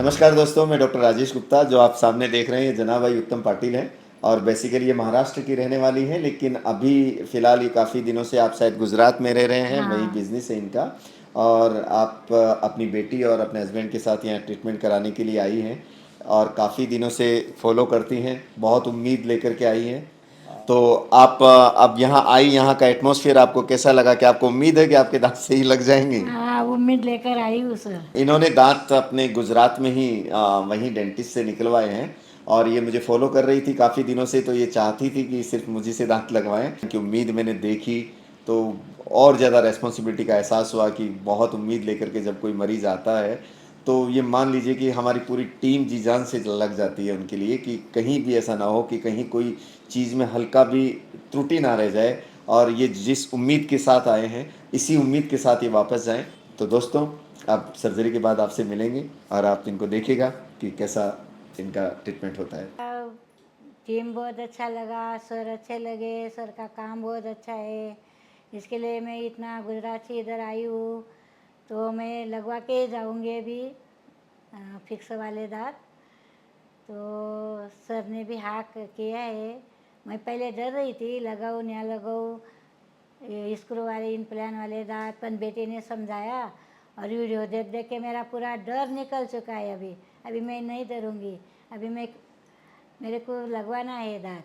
नमस्कार दोस्तों, मैं डॉक्टर राजेश गुप्ता। जो आप सामने देख रहे हैं जनाब भाई उत्तम पाटिल हैं और बेसिकली ये महाराष्ट्र की रहने वाली हैं, लेकिन अभी फ़िलहाल ये काफ़ी दिनों से आप शायद गुजरात में रह रहे हैं, वही हाँ। बिज़नेस है इनका। और आप अपनी बेटी और अपने हस्बैंड के साथ यहाँ ट्रीटमेंट कराने के लिए आई हैं और काफ़ी दिनों से फॉलो करती हैं, बहुत उम्मीद लेकर के आई हैं। तो आप अब यहाँ आई, यहाँ का एटमॉस्फेयर आपको कैसा लगा? क्या आपको उम्मीद है कि आपके दांत सही लग जाएंगे? हाँ, उम्मीद लेकर आई हूँ सर। इन्होंने दांत अपने गुजरात में ही वहीं डेंटिस्ट से निकलवाए हैं और ये मुझे फॉलो कर रही थी काफ़ी दिनों से। तो ये चाहती थी कि सिर्फ मुझे से दांत लगवाएं, कि उम्मीद मैंने देखी तो और ज़्यादा रेस्पॉन्सिबिलिटी का एहसास हुआ कि बहुत उम्मीद लेकर के जब कोई मरीज़ आता है तो ये मान लीजिए कि हमारी पूरी टीम जी जान से लग जाती है उनके लिए, कि कहीं भी ऐसा ना हो कि कहीं कोई चीज़ में हल्का भी त्रुटि ना रह जाए। और ये जिस उम्मीद के साथ आए हैं, इसी उम्मीद के साथ ये वापस जाएं। तो दोस्तों, आप सर्जरी के बाद आपसे मिलेंगे और आप इनको देखिएगा कि कैसा इनका ट्रीटमेंट होता है। टीम बहुत अच्छा लगा, सर अच्छे लगे, सर का काम बहुत अच्छा है। इसके लिए मैं इतना गुजरात से इधर आई हूँ, तो मैं लगवा के जाऊँगी अभी फिक्स वाले दांत। तो सर ने भी हाँ किया है। मैं पहले डर रही थी, लगाऊँ या लगाऊँ स्क्रू वाले इम्प्लांट वाले दांत, पर बेटे ने समझाया और वीडियो देख देख के मेरा पूरा डर निकल चुका है। अभी अभी मैं नहीं डरूँगी। अभी मैं मेरे को लगवाना है दांत।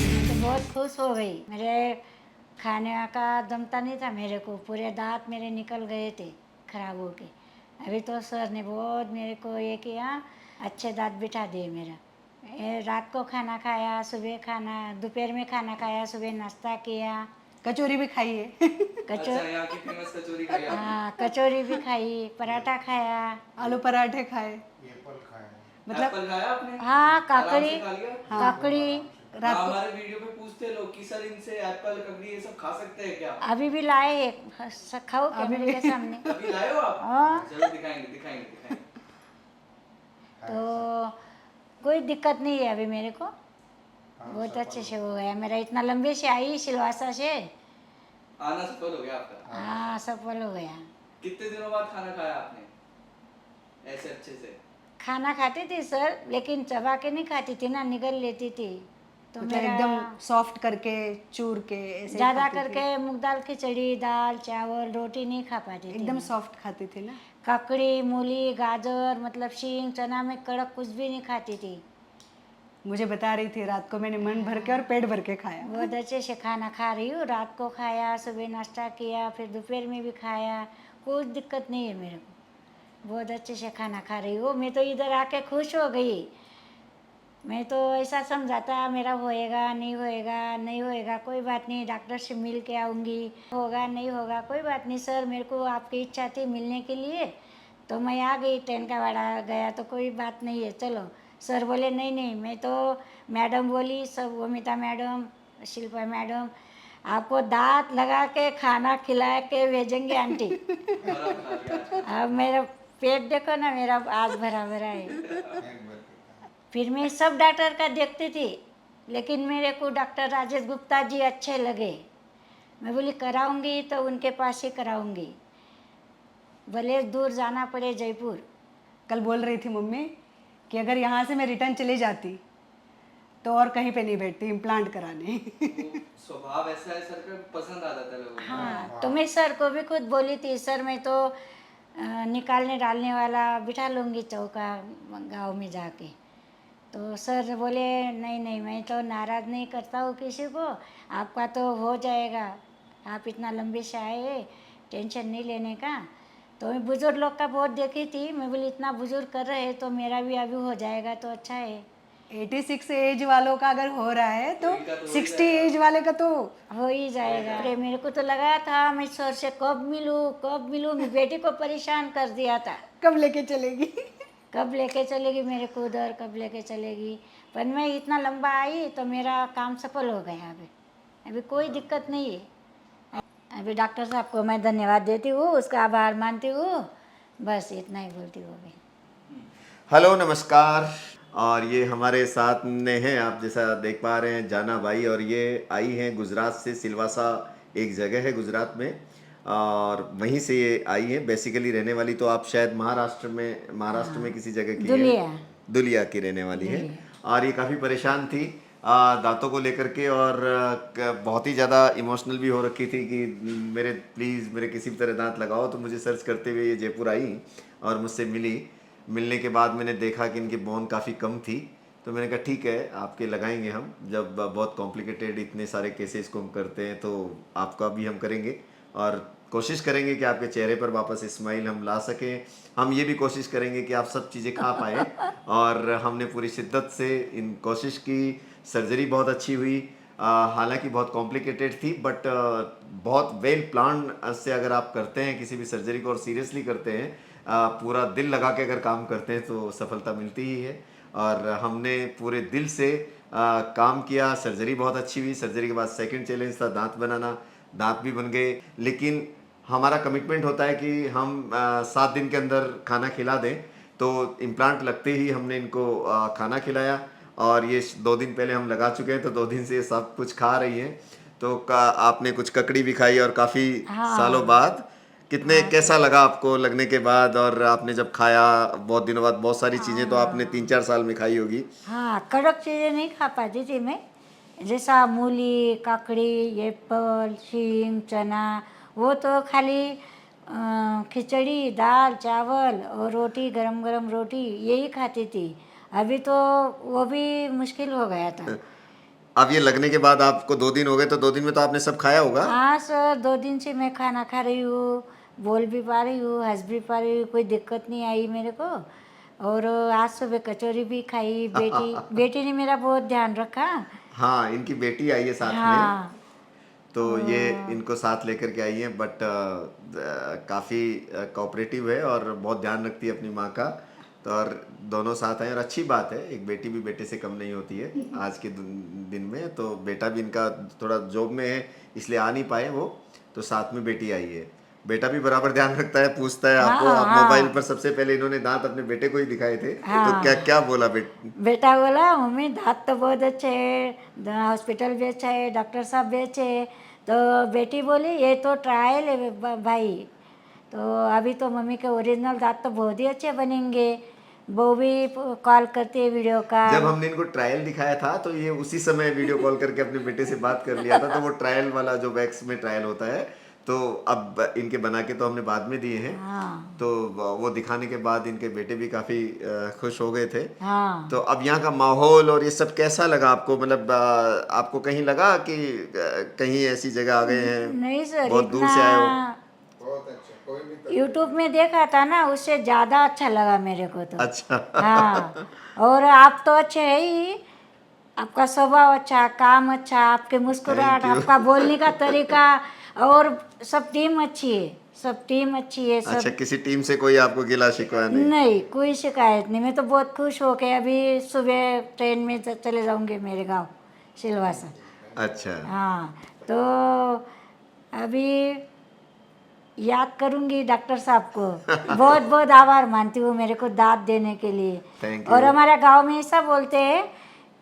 मैं तो बहुत खुश हो गई। मेरे खाने का दमता नहीं था मेरे को, पूरे दांत मेरे निकल गए थे खराब हो के। अभी तो सर ने बहुत मेरे को ये किया, अच्छे दांत बिठा दिए मेरा। रात को खाना खाया, सुबह खाना, दोपहर में खाना खाया, सुबह नाश्ता किया। कचौरी भी खाई है। कचौ अच्छा, यहाँ की फेमस कचौरी खाई आपने? हाँ, कचौरी भी खाई, पराठा खाया। आलू पराठे खाए। मतलब एप्पल खाया आपने? हाँ, आराम काकड़ी, से खा लिया? हाँ, काकड़ी। रात हाँ, को हमारे वीडियो पे पूछते हैं लोग कि सर इनसे एप्पल ककड़ी ये सब खा सकते हैं क्या? अभी भी लाए हैं, खाओ क्या अभी मेरे भी के सामने? अभी लाए हो आप? हाँ। चलो दिखाएंगे दिखाएंगे दिखाएंगे। तो कोई दिक्कत नहीं है अभी मेरे को, बहुत अच्छे से हो गया मेरा। इतना लंबे से आई सिलवासा से, आना सफल हो गया आपका? हाँ सफल हो गया। कितने दिनों बाद खाना खाया आपने ऐसे अच्छे से? खाना खाती थी सर, लेकिन चबा के नहीं खाती थी ना, निगल लेती थी। तो मतलब मेरा एकदम सॉफ्ट करके चूर के ऐसे ज़्यादा खाती थी। करके मूंग दाल खिचड़ी, दाल चावल रोटी नहीं खा पाती थी एकदम मैं। सॉफ्ट खाती थी ना। ककड़ी, मूली, गाजर, मतलब शींग, चना में कड़क कुछ भी नहीं खाती थी। मुझे बता रही थी रात को मैंने मन भर के और पेट भर के खाया। बहुत अच्छे से खाना खा रही हूँ। रात को खाया, सुबह नाश्ता किया, फिर दोपहर में भी खाया, कोई दिक्कत नहीं है मेरे को। बहुत अच्छे से खाना खा रही हूँ। मैं तो इधर आके खुश हो गई। मैं तो ऐसा समझाता मेरा होएगा नहीं होएगा, नहीं होएगा कोई बात नहीं, डॉक्टर से मिल के आऊँगी, होगा नहीं होगा कोई बात नहीं सर, मेरे को आपकी इच्छा थी मिलने के लिए तो मैं आ गई। ट्रेन का भाड़ा गया तो कोई बात नहीं है, चलो। सर बोले नहीं नहीं, मैं तो मैडम बोली, सब वमिता मैडम, शिल्पा मैडम, आपको दांत लगा के खाना खिला के भेजेंगे आंटी। और आप खा लिया आज? अब मेरा पेट देखो ना, मेरा आज भरा भरा है। फिर मैं सब डॉक्टर का देखती थी, लेकिन मेरे को डॉक्टर राजेश गुप्ता जी अच्छे लगे। मैं बोली कराऊंगी तो उनके पास ही कराऊंगी, भले दूर जाना पड़े जयपुर। कल बोल रही थी मम्मी कि अगर यहाँ से मैं रिटर्न चली जाती तो और कहीं पे नहीं बैठती इम्प्लांट कराने। वो स्वभाव ऐसा है सर का, पसंद आ जाता है लोगों को। हाँ, तो मैं सर को भी खुद बोली थी, सर मैं तो निकालने डालने वाला बिठा लूँगी चौका गांव में जाके। तो सर बोले नहीं नहीं, मैं तो नाराज़ नहीं करता हूँ किसी को, आपका तो हो जाएगा, आप इतना लंबे से आए हैं, टेंशन नहीं लेने का। तो मैं बुज़ुर्ग लोग का बहुत देखी थी, मैं बोली इतना बुज़ुर्ग कर रहे हैं तो मेरा भी अभी हो जाएगा तो अच्छा है। 86 एज वालों का अगर हो रहा है तो इनका तो हो ही 60 जाएगा। एज वाले का तो हो ही जाएगा। अरे मेरे को तो लगा था मैं सर से कब मिलूँ कब मिलूँ, मैं बेटी को परेशान कर दिया था, कब लेके चलेगी। कब लेके चलेगी मेरे को उधर, कब लेके चलेगी। पर मैं इतना लंबा आई तो मेरा काम सफल हो गया। अभी अभी कोई दिक्कत नहीं है। अभी डॉक्टर साहब को मैं धन्यवाद देती हूँ, उसका आभार मानती हूँ, बस इतना ही बोलती हूँ अभी। हेलो नमस्कार। और ये हमारे साथ में हैं, आप जैसा देख पा रहे हैं, जाना भाई, और ये आई हैं गुजरात से। सिलवासा एक जगह है गुजरात में, और वहीं से ये आई हैं। बेसिकली रहने वाली तो आप शायद महाराष्ट्र में किसी जगह की दुलिया। है, दुलिया की रहने वाली है। और ये काफ़ी परेशान थी दांतों को लेकर के, और बहुत ही ज़्यादा इमोशनल भी हो रखी थी कि मेरे प्लीज़ मेरे किसी भी तरह दांत लगाओ। तो मुझे सर्च करते हुए ये जयपुर आई और मुझसे मिली। मिलने के बाद मैंने देखा कि इनकी बोन काफ़ी कम थी, तो मैंने कहा ठीक है आपके लगाएंगे हम। जब बहुत कॉम्प्लिकेटेड इतने सारे केसेस को हम करते हैं तो आपका भी हम करेंगे, और कोशिश करेंगे कि आपके चेहरे पर वापस स्माइल हम ला सकें। हम ये भी कोशिश करेंगे कि आप सब चीज़ें खा पाएँ, और हमने पूरी शिद्दत से इन कोशिश की। सर्जरी बहुत अच्छी हुई, हालांकि बहुत कॉम्प्लिकेटेड थी, बट बहुत वेल प्लान से अगर आप करते हैं किसी भी सर्जरी को और सीरियसली करते हैं, पूरा दिल लगा के अगर काम करते हैं तो सफलता मिलती ही है। और हमने पूरे दिल से काम किया। सर्जरी बहुत अच्छी हुई। सर्जरी के बाद सेकंड चैलेंज था दांत बनाना। दांत भी बन गए, लेकिन हमारा कमिटमेंट होता है कि हम 7 दिन के अंदर खाना खिला दें। तो इम्प्लांट लगते ही हमने इनको खाना खिलाया, और ये 2 दिन पहले हम लगा चुके हैं, तो 2 दिन से ये सब कुछ खा रही हैं। तो आपने कुछ ककड़ी भी खाई, और काफ़ी सालों बाद कितने कैसा लगा आपको लगने के बाद? और आपने जब खाया बहुत दिनों बाद, बहुत सारी चीज़ें तो आपने 3-4 साल में खाई होगी। हाँ, कड़क चीज़ें नहीं खा पाती थी मैं, जैसा मूली, काकड़ी, एप्पल, शींग, चना, वो तो खाली खिचड़ी, दाल, चावल और रोटी, गरम गरम रोटी, यही खाती थी। अभी तो वो भी मुश्किल हो गया था। अब ये लगने के बाद आपको 2 दिन हो गए, तो 2 दिन में तो आपने सब खाया होगा। हाँ सर, 2 दिन से मैं खाना खा रही हूँ, बोल भी पा रही हूँ, हंस भी पा रही हूँ, कोई दिक्कत नहीं आई मेरे को। और आज सुबह कचौरी भी खाई। बेटी ने मेरा बहुत ध्यान रखा। हाँ, इनकी बेटी आई है साथ में, हाँ। तो ये इनको साथ लेकर के आई है। बट काफ़ी कोऑपरेटिव है और बहुत ध्यान रखती है अपनी माँ का। तो और दोनों साथ हैं, और अच्छी बात है, एक बेटी भी बेटे से कम नहीं होती है आज के दिन में। तो बेटा भी इनका थोड़ा जॉब में है, इसलिए आ नहीं पाए वो, तो साथ में बेटी आई है। बेटा भी बराबर ध्यान रखता है, पूछता है आपको। हाँ आप मोबाइल हाँ पर सबसे पहले इन्होंने दांत अपने बेटे को ही दिखाए थे, तो हाँ। क्या क्या बोला बेटा बोला मम्मी दांत तो बहुत अच्छे हैं, हॉस्पिटल भी अच्छा है, डॉक्टर साहब भी अच्छे हैं। तो बेटी बोली ये तो ट्रायल है भाई, तो अभी तो मम्मी के ओरिजिनल दांत तो बहुत ही अच्छे बनेंगे। वो भी कॉल करती है वीडियो का। जब हमने इनको ट्रायल दिखाया था तो ये उसी समय वीडियो कॉल करके अपने बेटे से बात कर लिया था। तो वो ट्रायल वाला जो वैक्स में ट्रायल होता है, तो अब इनके बना के तो हमने बाद में दिए हैं। हाँ तो वो दिखाने के बाद इनके बेटे भी काफ़ी खुश हो गए थे। हाँ। तो अब यहाँ का माहौल और ये सब कैसा लगा आपको? मतलब आपको कहीं लगा कि कहीं ऐसी जगह आ गए हैं, नहीं सर, बहुत दूर इतना से आए हो? यूट्यूब में देखा था ना, उससे ज़्यादा अच्छा लगा मेरे को तो। अच्छा। हाँ, और आप तो अच्छे है ही, आपका स्वभाव अच्छा, काम अच्छा, आपके मुस्कुराहट, Thank you. आपका बोलने का तरीका, और सब टीम अच्छी है, सब टीम अच्छी है अच्छा, सब। किसी टीम से कोई आपको गिला शिकवा नहीं? नहीं, कोई शिकायत नहीं। मैं तो बहुत खुश हो के अभी सुबह ट्रेन में चले जाऊंगे मेरे गांव सिलवासा। अच्छा। हाँ, तो अभी याद करूंगी डॉक्टर साहब को, बहुत बहुत आभार मानती हूँ मेरे को दांत देने के लिए। Thank और you. हमारे गांव में ऐसा बोलते हैं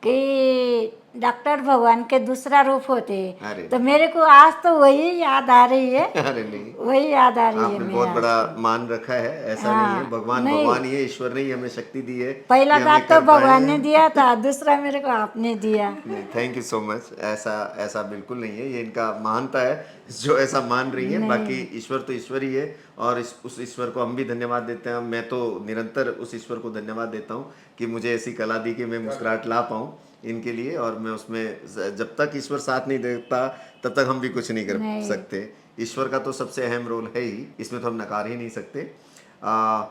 कि डॉक्टर भगवान के दूसरा रूप होते हैं। अरे तो मेरे को आज तो वही याद आ रही है, अरे नहीं, वही याद आ रही है आपने मेरे बहुत आज बड़ा तो। मान रखा है, ऐसा नहीं है। हाँ, भगवान नहीं, भगवान ही है, ईश्वर ने ही हमें शक्ति दी है पहला कि हम ये दांत तो कर भगवान ने पाए। दिया था, दूसरा मेरे को आपने दिया। नहीं, थैंक यू सो मच। ऐसा ऐसा बिल्कुल नहीं है, ये इनका महानता है जो ऐसा मान रही है। बाकी ईश्वर तो ईश्वर ही है, और उस ईश्वर को हम भी धन्यवाद देते हैं। मैं तो निरंतर उस ईश्वर को धन्यवाद देता हूँ कि मुझे ऐसी कला दी कि मैं मुस्कुराहट ला पाऊँ इनके लिए। और मैं उसमें जब तक ईश्वर साथ नहीं देता तब तक हम भी कुछ नहीं कर नहीं। सकते। ईश्वर का तो सबसे अहम रोल है ही, इसमें तो हम नकार ही नहीं सकते। आ,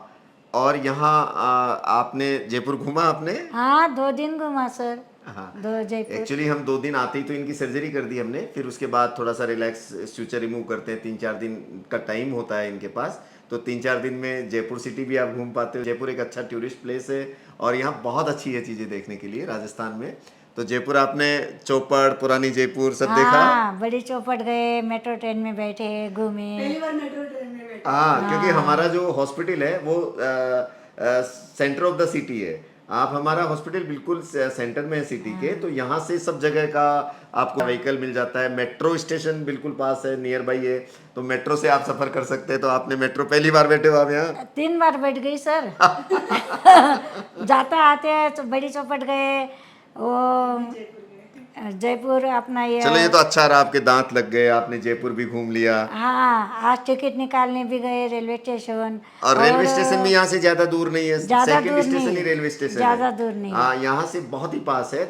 और यहाँ आपने जयपुर घूमा आपने? हाँ, 2 दिन घुमा सर, हाँ, दो जयपुर। एक्चुअली हम 2 दिन आते ही तो इनकी सर्जरी कर दी हमने। फिर उसके बाद थोड़ा सा रिलैक्स स्ट्रक्चर रिमूव करते हैं, 3-4 दिन का टाइम होता है इनके पास। तो 3-4 दिन में जयपुर सिटी भी आप घूम पाते हो। जयपुर एक अच्छा टूरिस्ट प्लेस है, और यहाँ बहुत अच्छी है चीज़ें देखने के लिए राजस्थान में। तो जयपुर आपने चौपड़, पुरानी जयपुर सब देखा? हाँ, बड़ी चौपट गए, मेट्रो ट्रेन में बैठे, घूमे। बार मेट्रो ट्रेन में बैठे। हाँ, क्योंकि हमारा जो हॉस्पिटल है वो सेंटर ऑफ द सिटी है। आप हमारा हॉस्पिटल बिल्कुल सेंटर में है सिटी के, तो यहाँ से सब जगह का आपको व्हीकल मिल जाता है। मेट्रो स्टेशन बिल्कुल पास है, नियर बाई है, तो मेट्रो से आप सफर कर सकते हैं। तो आपने मेट्रो पहली बार बैठे हो आप यहाँ? 3 बार बैठ गई सर। जाता आते हैं तो बड़ी चौपट गए, वो जयपुर अपना ये। चलो, ये तो अच्छा रहा, आपके दांत लग गए, आपने जयपुर भी घूम लिया। हाँ, आज टिकट निकालने भी गए रेलवे स्टेशन। और रेलवे स्टेशन भी यहाँ से ज्यादा दूर नहीं है, ज्यादा सेकंड दूर स्टेशन नहीं, ही रेलवे स्टेशन ज्यादा है। दूर नहीं। हाँ, यहाँ से बहुत ही पास है।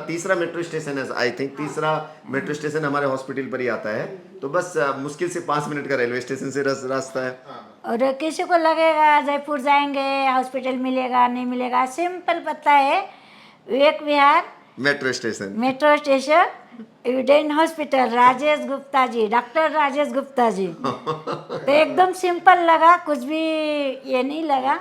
तीसरा मेट्रो स्टेशन है, आई थिंक तीसरा मेट्रो स्टेशन हमारे हॉस्पिटल पर ही आता है। तो बस मुश्किल से 5 मिनट का रेलवे स्टेशन से रास्ता है। और किसी को लगेगा जयपुर जाएंगे हॉस्पिटल मिलेगा नहीं मिलेगा, सिंपल पता है, Vivek Vihar metro station. Metro station, यूडेन हॉस्पिटल, राजेश गुप्ता जी, डॉक्टर राजेश गुप्ता जी। तो एकदम सिंपल लगा, कुछ भी ये नहीं लगा।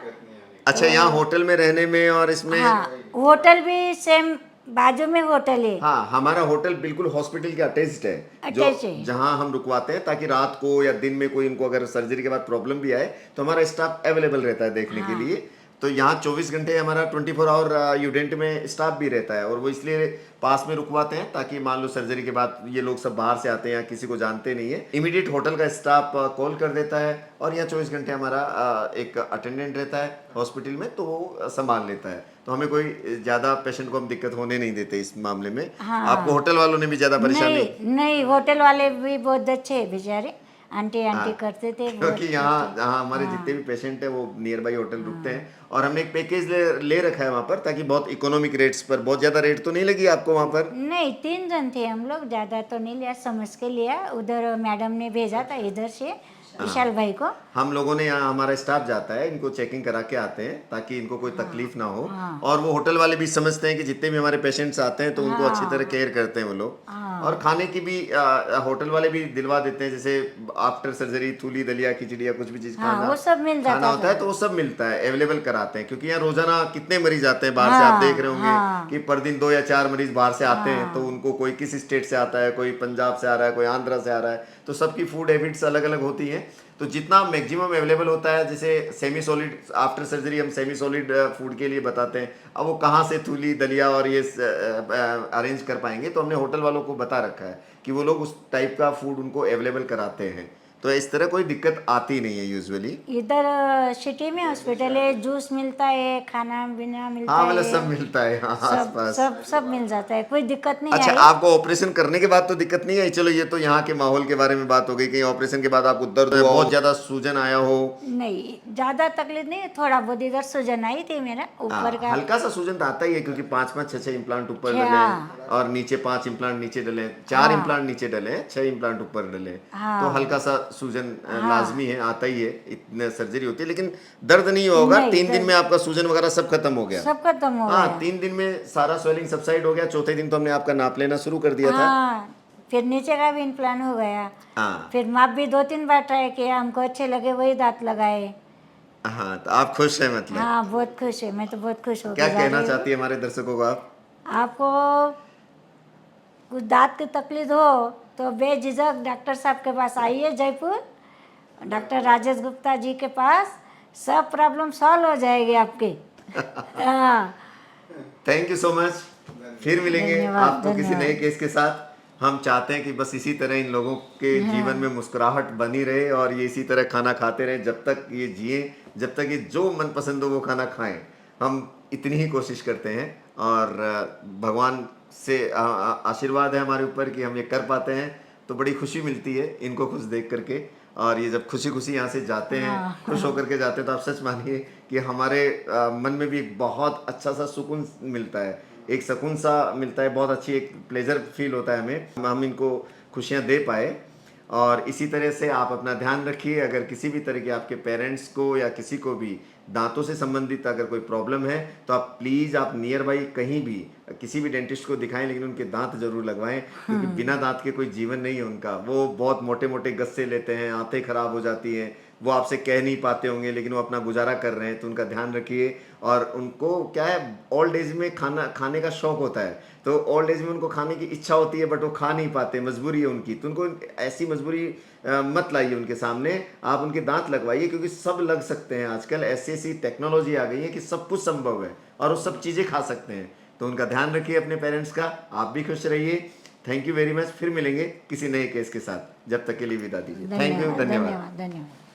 अच्छा, यहाँ होटल में रहने में और इसमें? हाँ, होटल भी सेम बाजू में होटल है। हाँ, हमारा होटल बिल्कुल हॉस्पिटल के अटैच्ड है, Attached है। जहाँ हम रुकवाते हैं, ताकि रात को या दिन में कोई इनको अगर सर्जरी के बाद प्रॉब्लम भी आए तो हमारा स्टाफ अवेलेबल रहता है देखने के लिए। तो यहाँ 24 घंटे हमारा 24 आवर यूडेंट में स्टाफ भी रहता है, और वो इसलिए पास में रुकवाते हैं ताकि मान लो सर्जरी के बाद ये लोग सब बाहर से आते हैं या किसी को जानते नहीं है, इमीडिएट होटल का स्टाफ कॉल कर देता है, और यहाँ 24 घंटे हमारा एक अटेंडेंट रहता है हॉस्पिटल में, तो वो संभाल लेता है। तो हमें कोई ज़्यादा पेशेंट को हम दिक्कत होने नहीं देते इस मामले में। आपको होटल वालों ने भी ज़्यादा परेशानी? नहीं, होटल वाले भी बहुत अच्छे हैं बेचारे, आंटी करते थे। क्योंकि यहाँ हमारे जितने भी पेशेंट हैं वो नियर बाई होटल रुकते हैं, और हमने एक पैकेज ले रखा है वहाँ पर, ताकि बहुत इकोनॉमिक रेट्स पर, बहुत ज़्यादा रेट तो नहीं लगी आपको वहाँ पर? नहीं, 3 जन थे हम लोग, ज़्यादा तो नहीं लिया, समझ के लिया। उधर मैडम ने भेजा था इधर से विशाल भाई को। हम लोगों ने यहाँ, हमारा स्टाफ जाता है, इनको चेकिंग करा के आते हैं ताकि इनको कोई तकलीफ ना हो। और वो होटल वाले भी समझते हैं कि जितने भी हमारे पेशेंट्स आते हैं तो उनको अच्छी तरह केयर करते हैं वो लोग। और खाने की भी होटल वाले भी दिलवा देते हैं, जैसे आफ्टर सर्जरी थूली दलिया खिचड़ी या कुछ भी चीज खाना, वो सब मिल जाता होता है तो वो सब मिलता है, अवेलेबल कराते हैं। क्योंकि यहाँ रोजाना कितने मरीज आते हैं बाहर से, आप देख रहे होंगे कि पर दिन 2 या 4 मरीज बाहर से आते हैं। तो उनको कोई किस स्टेट से आता है, कोई पंजाब से आ रहा है, कोई आंध्रा से आ रहा है, तो सबकी फूड हैबिट्स अलग अलग होती हैं। तो जितना मैक्सिमम अवेलेबल होता है, जैसे सेमी सॉलिड, आफ्टर सर्जरी हम सेमी सॉलिड फूड के लिए बताते हैं। अब वो कहाँ से थूली दलिया और ये अरेंज कर पाएंगे, तो हमने होटल वालों को बता रखा है कि वो लोग उस टाइप का फूड उनको अवेलेबल कराते हैं। तो इस तरह कोई दिक्कत आती नहीं है यूजुअली। इधर सिटी में हॉस्पिटल है, जूस मिलता है, खाना पीना मिलता हाँ, है, मतलब सब मिलता है आसपास। सब मिल जाता है, कोई दिक्कत नहीं अच्छा, आई। आपको ऑपरेशन करने के बाद तो दिक्कत नहीं आई? चलो, ये तो यहाँ के माहौल के बारे में बात हो गई। कहीं ऑपरेशन के बाद आपको दर्द, बहुत ज्यादा सूजन आया हो? नहीं, ज्यादा तकलीफ नहीं, थोड़ा बहुत इधर सूजन आई थी मेरा ऊपर का। हल्का सा सूजन तो आता ही है, क्योंकि 5-5 6-6 इम्प्लांट ऊपर डले, और नीचे 5 इम्प्लांट नीचे डले, 4 इम्प्लांट नीचे डले, 6 इम्प्लांट ऊपर डले। तो हल्का सा सूजन लाजमी है, आता ही है, इतने सर्जरी होती है। लेकिन दर्द नहीं होगा। 3 दिन में आपका सूजन वगैरह सब खत्म हो गया? सब खत्म हो गया। हाँ, 3 दिन में सारा स्वेलिंग सबसाइड हो गया। चौथे दिन तो हमने आपका नाप लेना शुरू कर दिया था। फिर नीचे का भी इम्प्लांट हो गया। हाँ, फिर माप भी 2-3 बार ट्राई किया, हमको अच्छे लगे, वही दांत लगाए। हाँ, तो आप खुश हैं मतलब? हाँ, बहुत खुश है, मैं तो बहुत खुश हो क्या कहना चाहती है हमारे दर्शकों को आप? आपको कुछ दांत की तकलीफ हो तो बेझिझक डॉक्टर साहब के पास आइए, जयपुर डॉक्टर राजेश गुप्ता जी के पास, सब प्रॉब्लम सॉल्व हो जाएगी आपकी। हाँ, थैंक यू सो मच। फिर मिलेंगे धन्यवाद, आपको किसी धन्यवाद। नए केस के साथ। हम चाहते हैं कि बस इसी तरह इन लोगों के जीवन में मुस्कुराहट बनी रहे, और ये इसी तरह खाना खाते रहें जब तक ये जिए, जब तक ये जो मनपसंद हो वो खाना खाएं। हम इतनी ही कोशिश करते हैं, और भगवान से आशीर्वाद है हमारे ऊपर कि हम ये कर पाते हैं। तो बड़ी खुशी मिलती है इनको खुश देख करके, और ये जब खुशी खुशी यहाँ से जाते हैं, खुश होकर के जाते हैं, तो आप सच मानिए कि हमारे मन में भी एक बहुत अच्छा सा सुकून मिलता है, एक सुकून सा मिलता है, बहुत अच्छी एक प्लेजर फील होता है हमें, हम इनको खुशियाँ दे पाए। और इसी तरह से आप अपना ध्यान रखिए। अगर किसी भी तरह के आपके पेरेंट्स को या किसी को भी दांतों से संबंधित अगर कोई प्रॉब्लम है, तो आप प्लीज़ आप नियर बाई कहीं भी किसी भी डेंटिस्ट को दिखाएं, लेकिन उनके दांत जरूर लगवाएं, क्योंकि बिना दांत के कोई जीवन नहीं है उनका। वो बहुत मोटे मोटे गस्से लेते हैं, आंतें खराब हो जाती हैं, वो आपसे कह नहीं पाते होंगे लेकिन वो अपना गुजारा कर रहे हैं, तो उनका ध्यान रखिए। और उनको क्या है, ओल्ड एज में खाने का शौक होता है, तो ओल्ड एज में उनको खाने की इच्छा होती है बट वो खा नहीं पाते, मजबूरी है उनकी। तो उनको ऐसी मजबूरी मत लाइए उनके सामने, आप उनके दांत लगवाइए, क्योंकि सब लग सकते हैं आजकल। ऐसी ऐसी टेक्नोलॉजी आ गई है कि सब कुछ संभव है और वो सब चीज़ें खा सकते हैं। तो उनका ध्यान रखिए अपने पेरेंट्स का, आप भी खुश रहिए। Thank you very much. फिर मिलेंगे किसी नए केस के साथ, जब तक के लिए विदा दीजिए। थैंक यू, धन्यवाद। धन्यवाद।